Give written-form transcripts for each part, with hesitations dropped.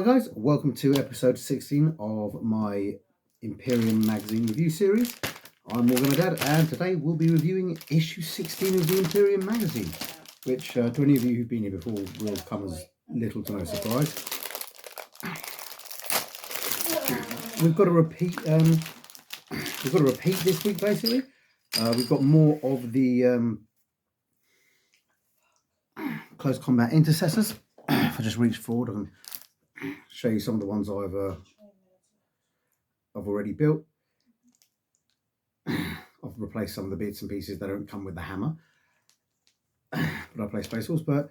guys, welcome to episode 16 of my Imperium Magazine review series. I'm Morgan Dad, and today we'll be reviewing issue 16 of the Imperium Magazine, which to any of you who've been here before will come as little to no surprise. We've got a repeat. This week, basically. We've got more of the close combat intercessors. If I just reach forward, I can show you some of the ones I've already built. I've replaced some of the bits and pieces that don't come with the hammer, but I play Space Force. But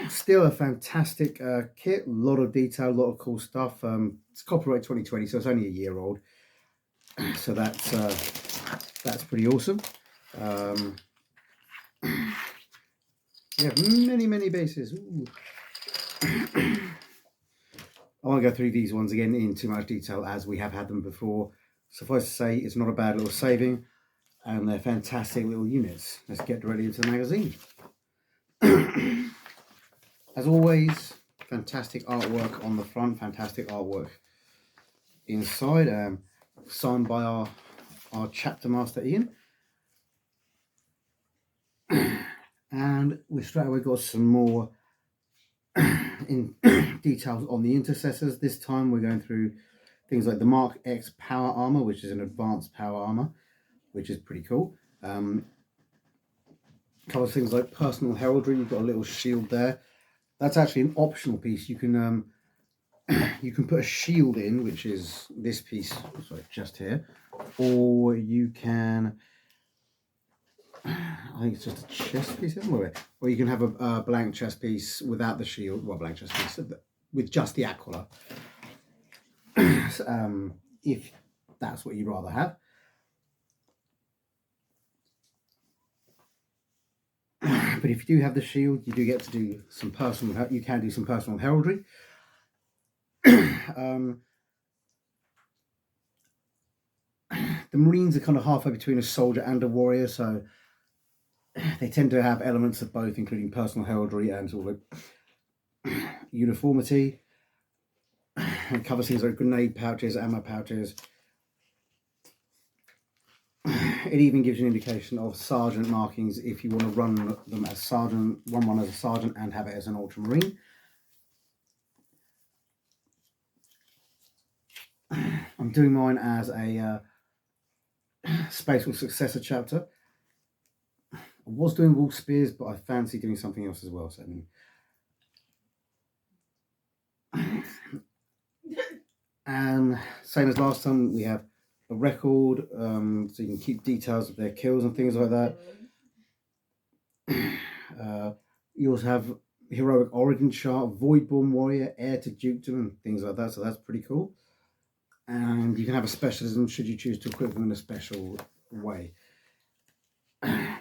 still a fantastic kit, a lot of detail, a lot of cool stuff. It's copyright 2020, so it's only a year old, so that's pretty awesome. We have many bases. I won't go through these ones again in too much detail as we have had them before. Suffice to say, it's not a bad little saving, and they're fantastic little units. Let's get directly into the magazine. As always, fantastic artwork on the front, fantastic artwork inside, signed by our chapter master Ian. And we straight away got some more in details on the intercessors. This time we're going through things like the Mark X power armor, which is an advanced power armor, which is pretty cool. Covers things like personal heraldry. You've got a little shield there. That's actually an optional piece. You can put a shield in, which is this piece, sorry, just here, or you can, I think it's just a chest piece, or you can have a blank chest piece without the shield, well, blank chest piece with just the Aquila, if that's what you'd rather have. But if you do have the shield, you do get to do some personal. You can do some personal heraldry. The Marines are kind of halfway between a soldier and a warrior, so they tend to have elements of both, including personal heraldry and sort of uniformity. It covers things like grenade pouches, ammo pouches. It even gives you an indication of sergeant markings if you want to run them as sergeant, run one as a sergeant and have it as an ultramarine. I'm doing mine as a Space Wolf Successor chapter. I was doing Wolf Spears, but I fancy doing something else as well. So, and same as last time, we have a record, so you can keep details of their kills and things like that. You also have heroic origin chart, Voidborn warrior, heir to dukedom, and things like that. So that's pretty cool. And you can have a specialism should you choose to equip them in a special way.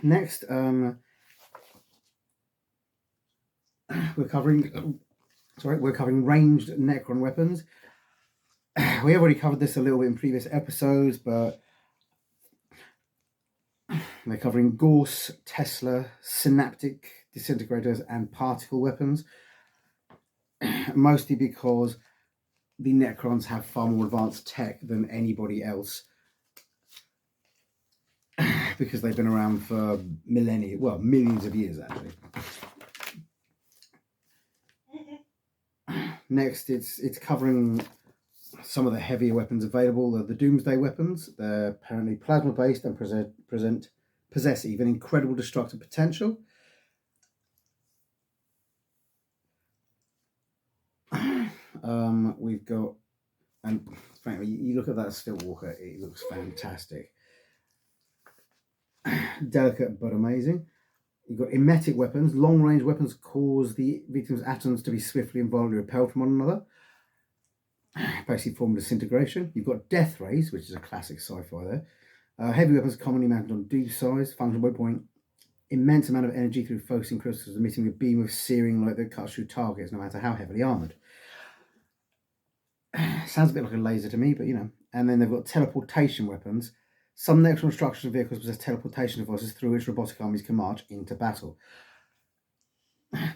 Next, we're covering ranged Necron weapons. We have already covered this a little bit in previous episodes, but they're covering Gorse, Tesla, synaptic disintegrators, and particle weapons. Mostly because the Necrons have far more advanced tech than anybody else, because they've been around for millennia, well, millions of years actually. Next, it's covering some of the heavier weapons available. The Doomsday weapons. They're apparently plasma based and possess even incredible destructive potential. We've got, and frankly, you look at that Stilt Walker, it looks fantastic. Delicate but amazing. You've got emetic weapons. Long range weapons cause the victim's atoms to be swiftly and violently repelled from one another, basically form disintegration. You've got death rays, which is a classic sci-fi there. Heavy weapons commonly mounted on deep size, function by point immense amount of energy through focusing crystals, emitting a beam of searing light that cuts through targets, no matter how heavily armoured. Sounds a bit like a laser to me, but you know. And then they've got teleportation weapons. Some Necron structures and vehicles possess teleportation devices through which robotic armies can march into battle.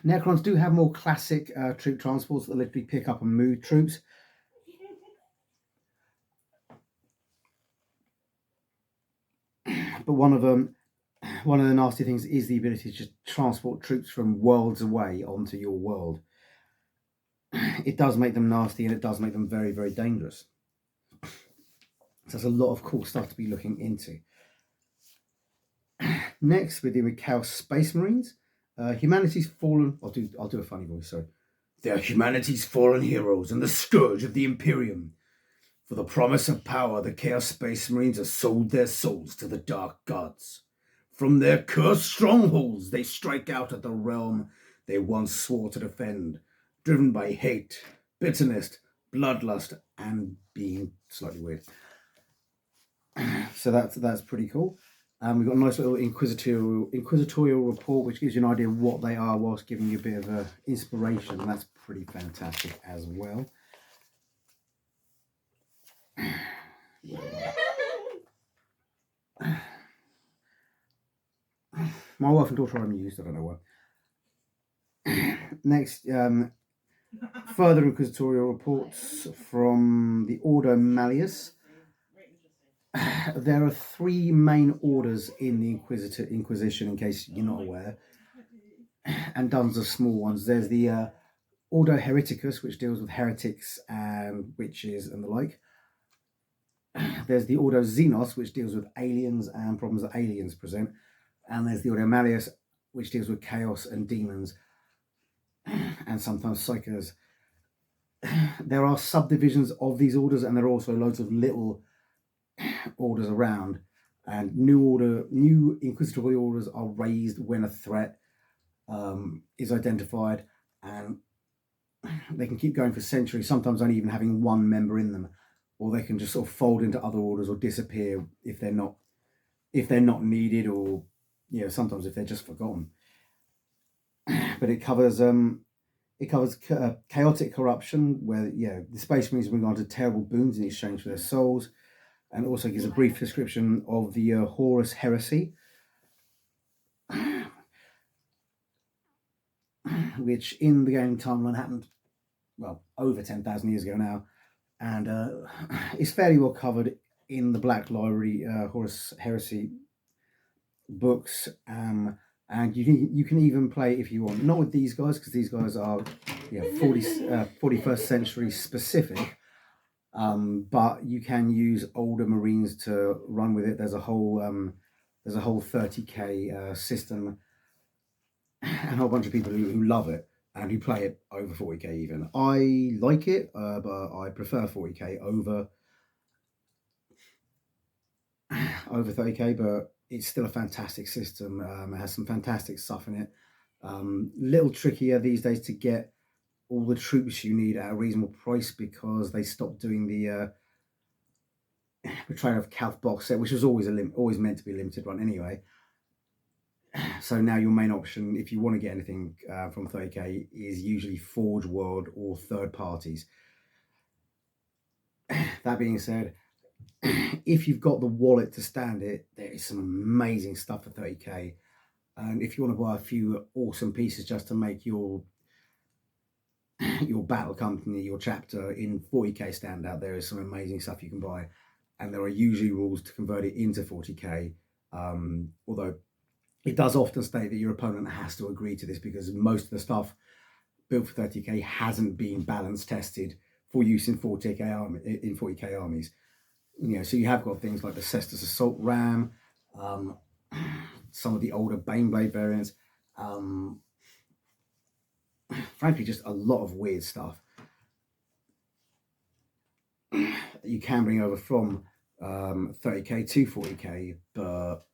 Necrons do have more classic troop transports that literally pick up and move troops. But one of the nasty things is the ability to just transport troops from worlds away onto your world. It does make them nasty, and it does make them very, very dangerous. So there's a lot of cool stuff to be looking into. Next, we're dealing with Chaos Space Marines. Humanity's fallen. I'll do a funny voice. Sorry. They're humanity's fallen heroes and the scourge of the Imperium. For the promise of power, the Chaos Space Marines have sold their souls to the Dark Gods. From their cursed strongholds, they strike out at the realm they once swore to defend, driven by hate, bitterness, bloodlust, and being slightly weird. So that's pretty cool. We've got a nice little inquisitorial report, which gives you an idea of what they are, whilst giving you a bit of inspiration. And that's pretty fantastic as well. My wife and daughter are amused. I don't know why. Next, further inquisitorial reports from the Ordo Malleus. There are 3 main orders in the Inquisition, in case you're not aware, and dozens of small ones. There's the Ordo Hereticus, which deals with heretics and witches and the like. There's the Ordo Xenos, which deals with aliens and problems that aliens present. And there's the Ordo Malleus, which deals with chaos and demons and sometimes psychos. There are subdivisions of these orders, and there are also loads of little orders around. And new inquisitorial orders are raised when a threat is identified, and they can keep going for centuries, sometimes only even having one member in them, or they can just sort of fold into other orders or disappear if they're not needed, or sometimes if they're just forgotten. But it covers chaotic corruption, where the Space Marines bring on to terrible boons in exchange for their souls, and also gives a brief description of the Horus Heresy, which in the game timeline happened over 10,000 years ago now, and is fairly well covered in the Black Library Horus Heresy books. And you can even play, if you want, not with these guys, because these guys are 41st century specific, but you can use older Marines to run with it. There's a whole 30k system, and a whole bunch of people who love it and who play it over 40k even. I like it, but I prefer 40k over 30k, but it's still a fantastic system. It has some fantastic stuff in it. Little trickier these days to get all the troops you need at a reasonable price, because they stopped doing the Betrayal of Calth box set, which was always meant to be a limited run anyway. So now your main option, if you want to get anything from 30k, is usually Forge World or third parties. That being said, if you've got the wallet to stand it, there is some amazing stuff for 30k. And if you want to buy a few awesome pieces just to make your battle company, your chapter in 40k stand out, there is some amazing stuff you can buy. And there are usually rules to convert it into 40k, although it does often state that your opponent has to agree to this, because most of the stuff built for 30k hasn't been balance tested for use in 40k armies. So you have got things like the Cestus Assault Ram, some of the older Baneblade variants, frankly, just a lot of weird stuff you can bring over from 30k to 40k, but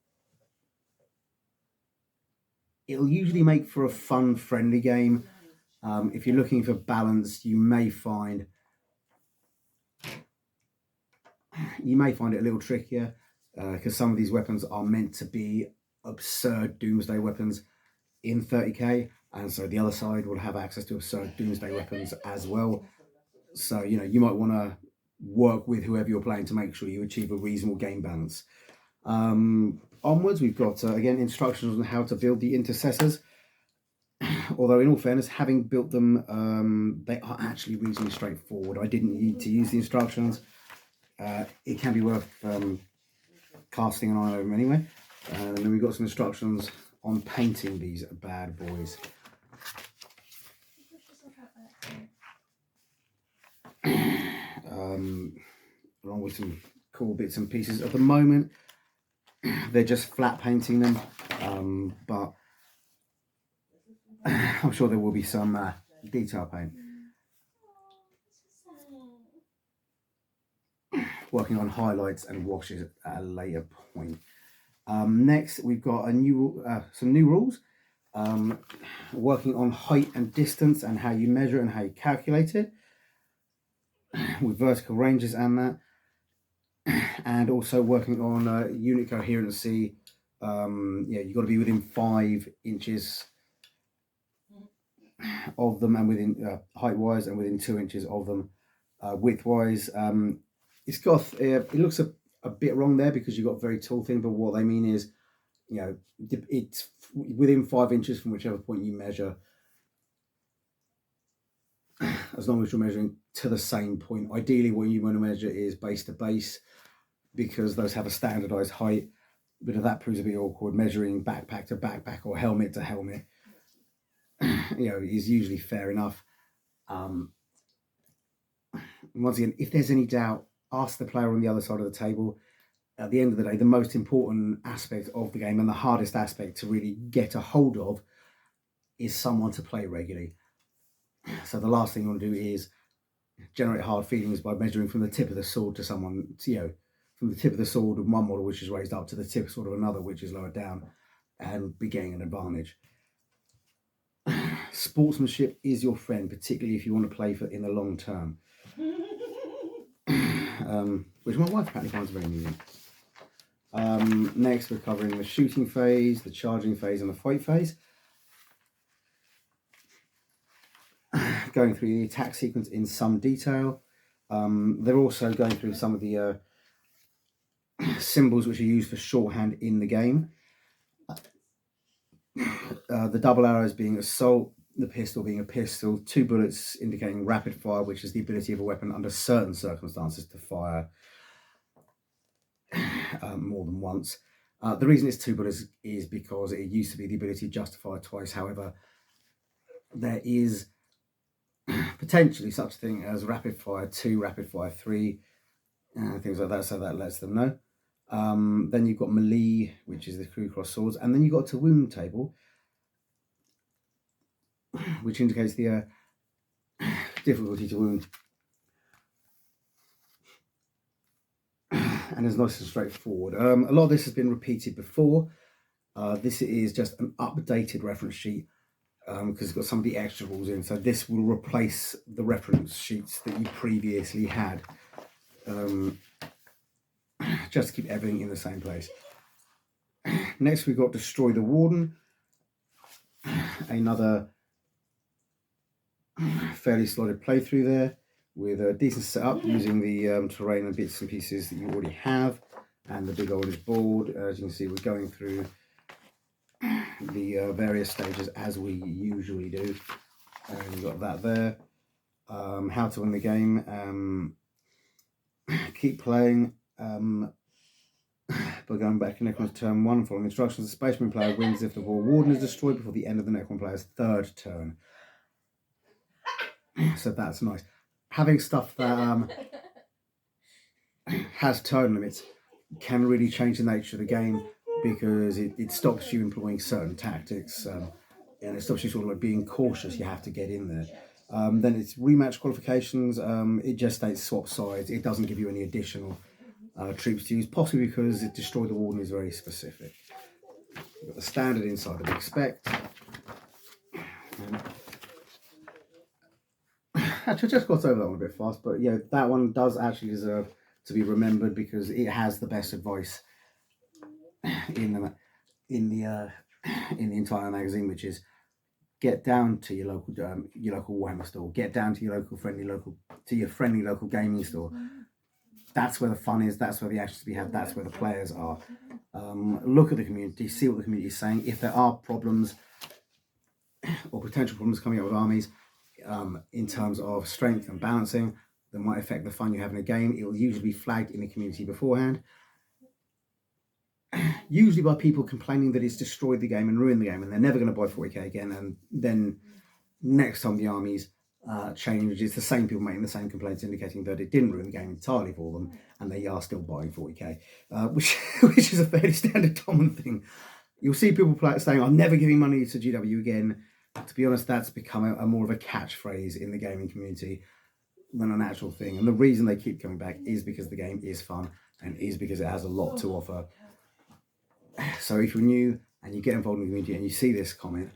it'll usually make for a fun, friendly game. If you're looking for balance, you may find it a little trickier, because some of these weapons are meant to be absurd doomsday weapons in 30k, and so the other side will have access to absurd doomsday weapons as well. So you might want to work with whoever you're playing to make sure you achieve a reasonable game balance. Onwards, we've got again instructions on how to build the intercessors. although in all fairness, having built them, they are actually reasonably straightforward. I didn't need to use the instructions. It can be worth casting an eye over them anyway. And then we've got some instructions on painting these bad boys. Along with some cool bits and pieces. At the moment, they're just flat painting them, but I'm sure there will be some detail paint. Working on highlights and washes at a later point. Next, we've got some new rules. Working on height and distance and how you measure and how you calculate it, with vertical ranges and that, and also working on unit coherency. You've got to be within 5 inches of them, and within height wise, and within 2 inches of them width wise. It's got it looks a bit wrong there because you've got a very tall thing, but what they mean is, it's within 5 inches from whichever point you measure, as long as you're measuring to the same point. Ideally, what you want to measure is base to base, because those have a standardized height. But if that proves a bit awkward, measuring backpack to backpack or helmet to helmet, is usually fair enough. Once again, if there's any doubt, ask the player on the other side of the table. At the end of the day, the most important aspect of the game and the hardest aspect to really get a hold of is someone to play regularly. So the last thing you want to do is generate hard feelings by measuring from the tip of the sword to someone, from the tip of the sword of one model which is raised up to the tip of sword of another which is lower down, and be getting an advantage. Sportsmanship is your friend, particularly if you want to play in the long term. Which my wife apparently finds very amusing. Next, we're covering the shooting phase, the charging phase, and the fight phase. Going through the attack sequence in some detail. They're also going through some of the symbols which are used for shorthand in the game. The double arrows being assault, the pistol being a pistol, 2 bullets indicating rapid fire, which is the ability of a weapon under certain circumstances to fire more than once. The reason it's 2 bullets is because it used to be the ability just to fire twice. However, there is potentially such a thing as rapid fire 2, rapid fire 3, things like that, so that lets them know. Then you've got melee, which is the crew cross swords, and then you've got to wound table, which indicates the difficulty to wound. And it's nice and straightforward. A lot of this has been repeated before. This is just an updated reference sheet because it's got some of the extra rules in. So this will replace the reference sheets that you previously had, just to keep everything in the same place. Next, we've got Destroy the Warden. Another fairly solid playthrough there, with a decent setup using the terrain and bits and pieces that you already have, and the big orange board. As you can see, we're going through the various stages as we usually do, and we've got that there. How to win the game. Keep playing by going back to Necron's turn 1, following instructions. The Space Marine player wins if the War Warden is destroyed before the end of the Necron player's 3rd turn. So that's nice. Having stuff that has turn limits can really change the nature of the game, because it stops you employing certain tactics, and it stops you sort of like being cautious. You have to get in there. Then it's rematch qualifications. It just states swap sides. It doesn't give you any additional troops to use, possibly because it Destroy the Warden is very specific. We've got the standard inside of Expect. Actually, I just got over that one a bit fast, but yeah, that one does actually deserve to be remembered because it has the best advice in the entire magazine, which is get down to your local Warhammer store, get down to your friendly local gaming store. That's where the fun is. That's where the action to be had. That's where the players are. Look at the community, see what the community is saying. If there are problems, or potential problems coming up with armies in terms of strength and balancing that might affect the fun you have in a game. It will usually be flagged in the community beforehand, usually by people complaining that it's destroyed the game and ruined the game, and they're never going to buy 40k again. And then next time the armies change, it's the same people making the same complaints, indicating that it didn't ruin the game entirely for them, and they are still buying 40k, which is a fairly standard common thing. You'll see people saying, "I'm never giving money to GW again." To be honest, that's become a more of a catchphrase in the gaming community than an actual thing. And the reason they keep coming back is because the game is fun and is because it has a lot to offer. So if you're new and you get involved in the community and you see this comment,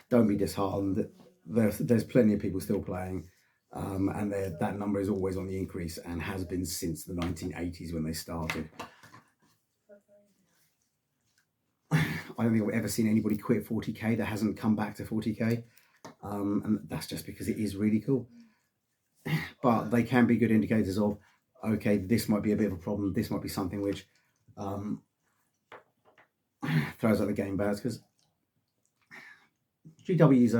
don't be disheartened. There's plenty of people still playing, and that number is always on the increase and has been since the 1980s when they started. I don't think I've ever seen anybody quit 40k that hasn't come back to 40k, and that's just because it is really cool. But they can be good indicators of, okay, this might be a bit of a problem, this might be something which throws out the game balance, because GW's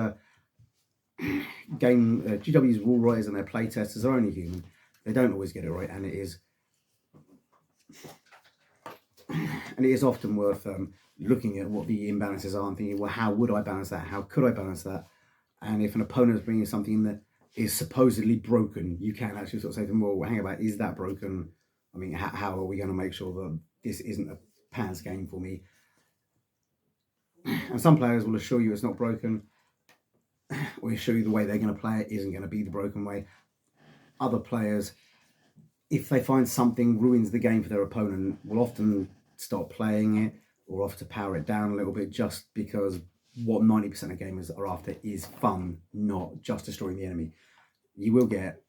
GW's rule writers and their play testers are only human. They don't always get it right, and it is often worth looking at what the imbalances are and thinking, well, how would I balance that? How could I balance that? And if an opponent is bringing something that is supposedly broken, you can actually sort of say to them, well, hang about, is that broken? I mean, how are we going to make sure that this isn't a pants game for me? And some players will assure you it's not broken, or assure you the way they're going to play it isn't going to be the broken way. Other players, if they find something ruins the game for their opponent, will often stop playing it or offer to power it down a little bit, just because what 90% of gamers are after is fun, not just destroying the enemy. You will get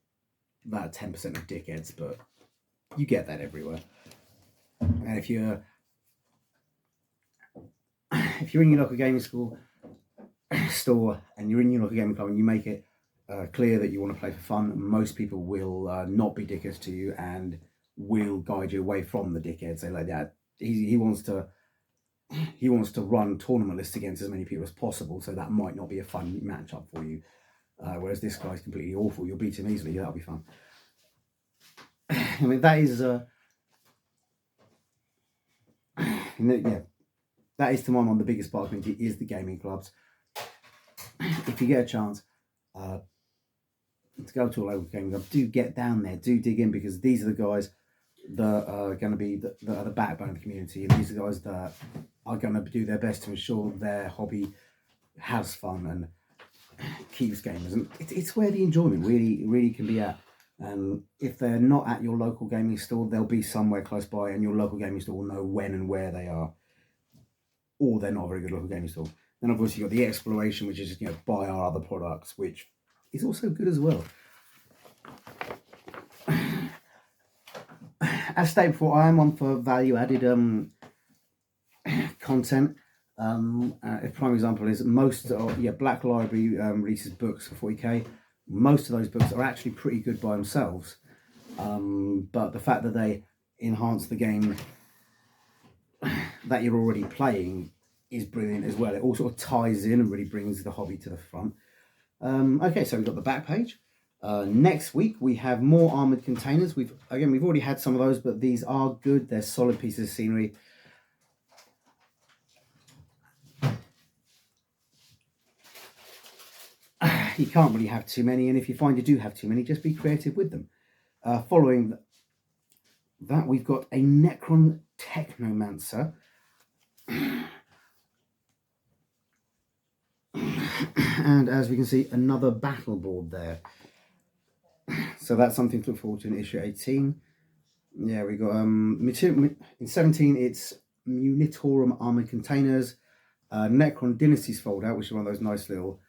that 10% of dickheads, but you get that everywhere. And if you're in your local gaming store and you're in your local gaming club and you make it clear that you want to play for fun, most people will not be dickheads to you and will guide you away from the dickheads. They like that. He wants to run tournament lists against as many people as possible, so that might not be a fun matchup for you. Whereas this guy's completely awful. You'll beat him easily. That'll be fun. I mean, that is that is to my mind the biggest part of the community is the gaming clubs. If you get a chance to go to a local gaming club, do get down there, do dig in, because these are the guys that are going to be the backbone of the community, and these are the guys that are going to do their best to ensure their hobby has fun and keeps gamers. And it's where the enjoyment really can be at. And if they're not at your local gaming store, they'll be somewhere close by, and your local gaming store will know when and where they are. Or they're not a very good local gaming store. Then of course you've got the exploration, which is just, buy our other products, which is also good as well. As stated before, I am on for value-added content. A prime example is most Black Library releases books for 40k. Most of those books are actually pretty good by themselves, but the fact that they enhance the game that you're already playing is brilliant as well. It all sort of ties in and really brings the hobby to the front. Okay, so we've got the back page. Next week we have more armored containers. We've already had some of those, but these are good. They're solid pieces of scenery. You can't really have too many, and if you find you do have too many, just be creative with them. Following that, we've got a Necron Technomancer. And as we can see, another battle board there. So that's something to look forward to in issue 18. Yeah, we got in 17 it's Munitorum armored containers, Necron Dynasties fold out, which is one of those nice little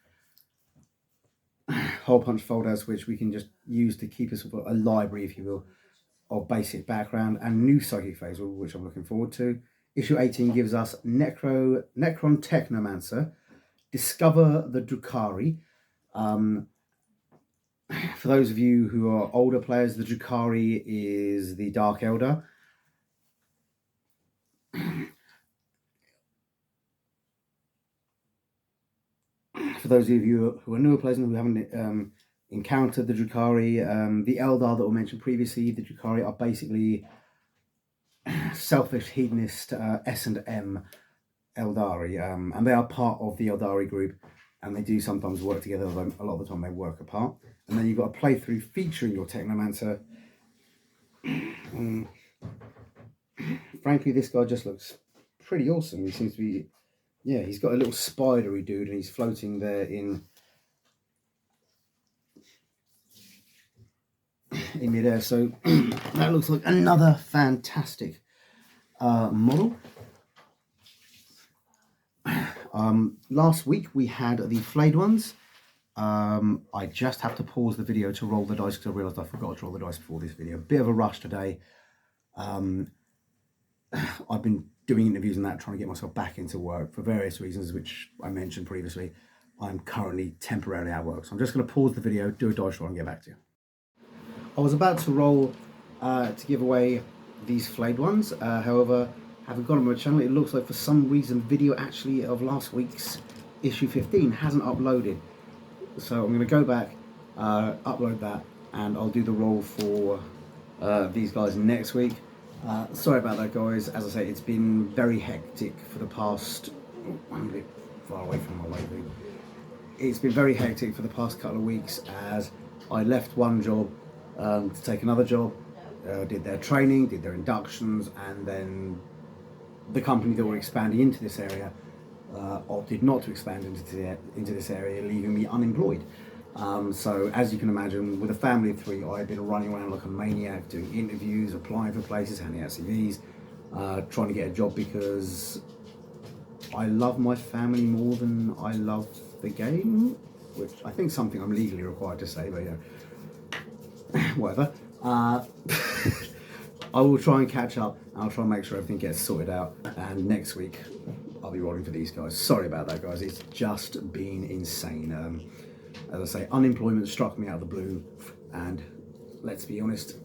hole punch fold outs which we can just use to keep us a library, if you will, of basic background, and new psychic phase, which I'm looking forward to. Issue 18 gives us Necron Technomancer, Discover the Drukhari. For those of you who are older players, the Drukhari is the Dark Elder. for those of you who are newer players and who haven't encountered the Drukhari, the Eldar that were mentioned previously, the Drukhari are basically selfish, hedonist S&M Eldari, and they are part of the Eldari group, and they do sometimes work together, although a lot of the time they work apart. And then you've got a playthrough featuring your Technomancer. Frankly, this guy just looks pretty awesome. He seems to be, yeah, he's got a little spidery dude, and he's floating there in midair. So that looks like another fantastic model. Last week we had the flayed ones. I just have to pause the video to roll the dice because I realised I forgot to roll the dice before this video. Bit of a rush today. I've been doing interviews and that, trying to get myself back into work for various reasons, which I mentioned previously. I'm currently temporarily out of work, so I'm just going to pause the video, do a dice roll and get back to you. I was about to roll to give away these flayed ones, however, having gone on my channel, it looks like for some reason video actually of last week's issue 15 hasn't uploaded. So I'm going to go back, upload that, and I'll do the roll for these guys next week. Sorry about that, guys. As I say, it's been very hectic for the past... Oh, I'm a bit far away from my library. It's been very hectic for the past couple of weeks as I left one job to take another job, did their training, did their inductions, and then the company that were expanding into this area opted not to expand into this area, leaving me unemployed. So as you can imagine, with a family of 3, I've been running around like a maniac, doing interviews, applying for places, handing out CVs, trying to get a job because I love my family more than I love the game, which I think is something I'm legally required to say, but yeah, whatever. I will try and catch up, and I'll try and make sure everything gets sorted out, and next week I'll be rolling for these guys. Sorry about that, guys. It's just been insane. As I say, unemployment struck me out of the blue, and let's be honest,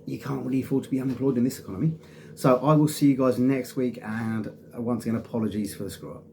you can't really afford to be unemployed in this economy. So I will see you guys next week, and once again, apologies for the screw up.